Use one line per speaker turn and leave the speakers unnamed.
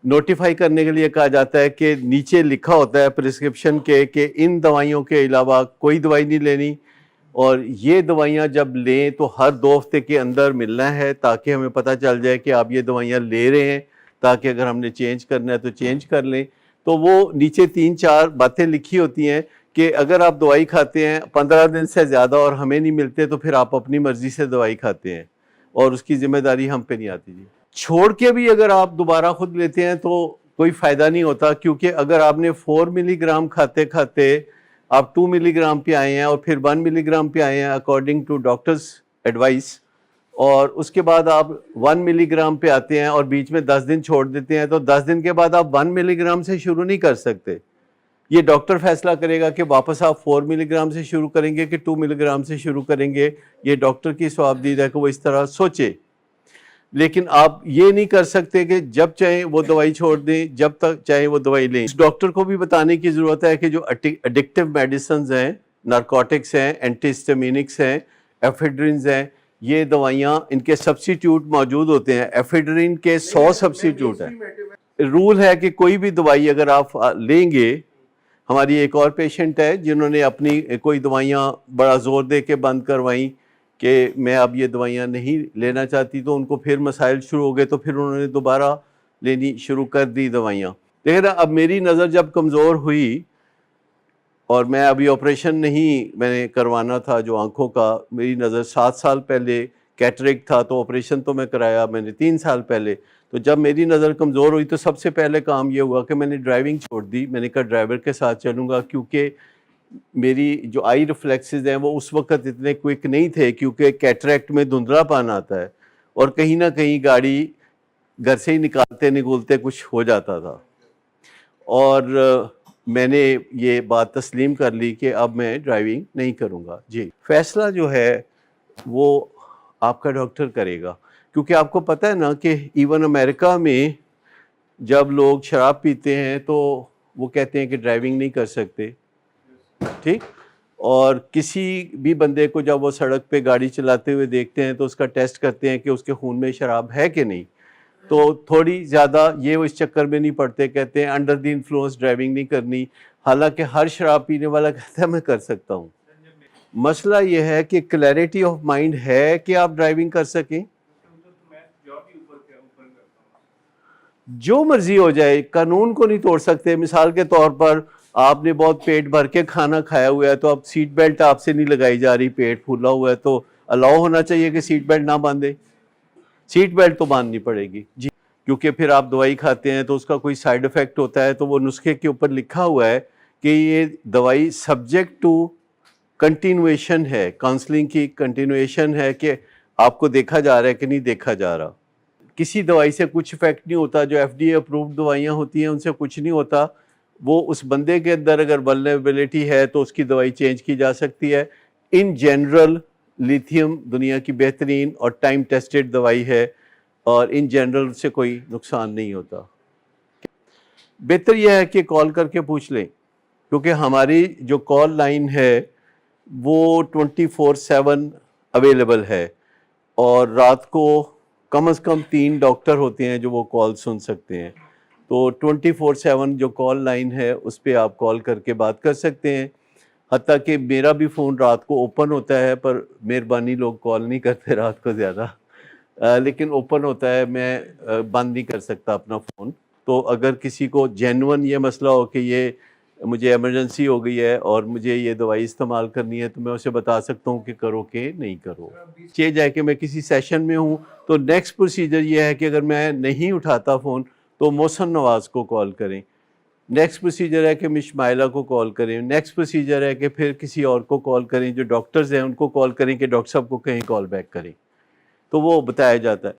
Notify کرنے کے لیے کہا جاتا ہے کہ نیچے لکھا ہوتا ہے پرسکرپشن کے کہ ان دوائیوں کے علاوہ کوئی دوائی نہیں لینی، اور یہ دوائیاں جب لیں تو ہر 2 ہفتے کے اندر ملنا ہے تاکہ ہمیں پتہ چل جائے کہ آپ یہ دوائیاں لے رہے ہیں، تاکہ اگر ہم نے چینج کرنا ہے تو چینج کر لیں۔ تو وہ نیچے 3-4 باتیں لکھی ہوتی ہیں کہ اگر آپ دوائی کھاتے ہیں 15 دن سے زیادہ اور ہمیں نہیں ملتے تو پھر آپ اپنی مرضی سے دوائی کھاتے ہیں اور اس کی ذمہ داری ہم پہ نہیں آتی جی۔ چھوڑ کے بھی اگر آپ دوبارہ خود لیتے ہیں تو کوئی فائدہ نہیں ہوتا، کیونکہ اگر آپ نے 4 ملی گرام کھاتے کھاتے آپ 2 ملی گرام پہ آئے ہیں اور پھر 1 ملی گرام پہ آئے ہیں اکارڈنگ ٹو ڈاکٹرز ایڈوائس، اور اس کے بعد آپ 1 ملی گرام پہ آتے ہیں اور بیچ میں 10 دن چھوڑ دیتے ہیں، تو 10 دن کے بعد آپ 1 ملی گرام سے شروع نہیں کر سکتے۔ یہ ڈاکٹر فیصلہ کرے گا کہ واپس آپ 4 ملی گرام سے شروع کریں گے کہ 2 ملی گرام سے شروع کریں گے۔ یہ ڈاکٹر کی ثوابدید ہے کہ وہ اس طرح سوچے، لیکن آپ یہ نہیں کر سکتے کہ جب چاہیں وہ دوائی چھوڑ دیں، جب تک چاہیں وہ دوائی لیں۔ اس ڈاکٹر کو بھی بتانے کی ضرورت ہے کہ جو ایڈکٹیو میڈیسنز ہیں، نارکوٹکس ہیں، اینٹی ہسٹامینکس ہیں، ایفیڈرینز ہیں، یہ دوائیاں ان کے سبسٹیٹیوٹ موجود ہوتے ہیں۔ ایفیڈرین کے 100 سبسٹیٹیوٹ ہیں۔ رول ہے کہ کوئی بھی دوائی اگر آپ لیں گے، ہماری ایک اور پیشنٹ ہے جنہوں نے اپنی کوئی دوائیاں بڑا زور دے کے بند کروائیں کہ میں اب یہ دوائیاں نہیں لینا چاہتی، تو ان کو پھر مسائل شروع ہو گئے تو پھر انہوں نے دوبارہ لینی شروع کر دی دوائیاں۔ لیکن اب میری نظر جب کمزور ہوئی اور میں ابھی آپریشن نہیں میں نے کروانا تھا جو آنکھوں کا، میری نظر 7 سال پہلے کیٹریکٹ تھا تو آپریشن تو میں کرایا میں نے 3 سال پہلے۔ تو جب میری نظر کمزور ہوئی تو سب سے پہلے کام یہ ہوا کہ میں نے ڈرائیونگ چھوڑ دی۔ میں نے کہا ڈرائیور کے ساتھ چلوں گا، کیونکہ میری جو آئی ریفلیکسز ہیں وہ اس وقت اتنے کوئک نہیں تھے، کیونکہ کیٹریکٹ میں دھندلا پان آتا ہے اور کہیں نہ کہیں گاڑی گھر سے ہی نکالتے کچھ ہو جاتا تھا، اور میں نے یہ بات تسلیم کر لی کہ اب میں ڈرائیونگ نہیں کروں گا۔ جی، فیصلہ جو ہے وہ آپ کا ڈاکٹر کرے گا، کیونکہ آپ کو پتہ ہے نا کہ ایون امریکہ میں جب لوگ شراب پیتے ہیں تو وہ کہتے ہیں کہ ڈرائیونگ نہیں کر سکتے، ٹھیک، اور کسی بھی بندے کو جب وہ سڑک پہ گاڑی چلاتے ہوئے دیکھتے ہیں تو اس کا ٹیسٹ کرتے ہیں کہ اس کے خون میں شراب ہے کہ نہیں، تو تھوڑی زیادہ یہ وہ اس چکر میں نہیں پڑتے، کہتے ہیں انڈر دی انفلوئنس ڈرائیونگ نہیں کرنی، حالانکہ ہر شراب پینے والا کہتا ہے میں کر سکتا ہوں۔ مسئلہ یہ ہے کہ کلیئرٹی آف مائنڈ ہے کہ آپ ڈرائیونگ کر سکیں، جو مرضی ہو جائے قانون کو نہیں توڑ سکتے۔ مثال کے طور پر آپ نے بہت پیٹ بھر کے کھانا کھایا ہوا ہے تو اب سیٹ بیلٹ آپ سے نہیں لگائی جا رہی، پیٹ پھولا ہوا ہے، تو الاؤ ہونا چاہیے کہ سیٹ بیلٹ نہ باندھے، سیٹ بیلٹ تو باندھنی پڑے گی جی، کیونکہ پھر آپ دوائی کھاتے ہیں تو اس کا کوئی سائیڈ افیکٹ ہوتا ہے، تو وہ نسخے کے اوپر لکھا ہوا ہے کہ یہ دوائی سبجیکٹ ٹو کنٹینویشن ہے، کاؤنسلنگ کی کنٹینویشن ہے کہ آپ کو دیکھا جا رہا ہے کہ نہیں دیکھا جا رہا۔ کسی دوائی سے کچھ افیکٹ نہیں ہوتا، جو ایف ڈی اے اپرووڈ دوائیاں ہوتی ہیں ان سے کچھ نہیں ہوتا، وہ اس بندے کے اندر اگر ولنریبلٹی ہے تو اس کی دوائی چینج کی جا سکتی ہے۔ ان جنرل لیتھیم دنیا کی بہترین اور ٹائم ٹیسٹڈ دوائی ہے، اور ان جنرل سے کوئی نقصان نہیں ہوتا۔ بہتر یہ ہے کہ کال کر کے پوچھ لیں، کیونکہ ہماری جو کال لائن ہے وہ 24/7 اویلیبل ہے، اور رات کو کم از کم 3 ڈاکٹر ہوتے ہیں جو وہ کال سن سکتے ہیں، تو 24/7 جو کال لائن ہے اس پہ آپ کال کر کے بات کر سکتے ہیں۔ حتیٰ کہ میرا بھی فون رات کو اوپن ہوتا ہے، پر مہربانی لوگ کال نہیں کرتے رات کو زیادہ، لیکن اوپن ہوتا ہے، میں بند نہیں کر سکتا اپنا فون۔ تو اگر کسی کو جینون یہ مسئلہ ہو کہ یہ مجھے ایمرجنسی ہو گئی ہے اور مجھے یہ دوائی استعمال کرنی ہے، تو میں اسے بتا سکتا ہوں کہ کرو کہ نہیں کرو۔ چاہے جائے کہ میں کسی سیشن میں ہوں تو نیکسٹ پروسیجر یہ ہے کہ اگر میں نہیں اٹھاتا فون تو محسن نواز کو کال کریں، نیکسٹ پروسیجر ہے کہ مشمائلہ کو کال کریں، نیکسٹ پروسیجر ہے کہ پھر کسی اور کو کال کریں، جو ڈاکٹرز ہیں ان کو کال کریں کہ ڈاکٹر صاحب کو کہیں کال بیک کریں، تو وہ بتایا جاتا ہے۔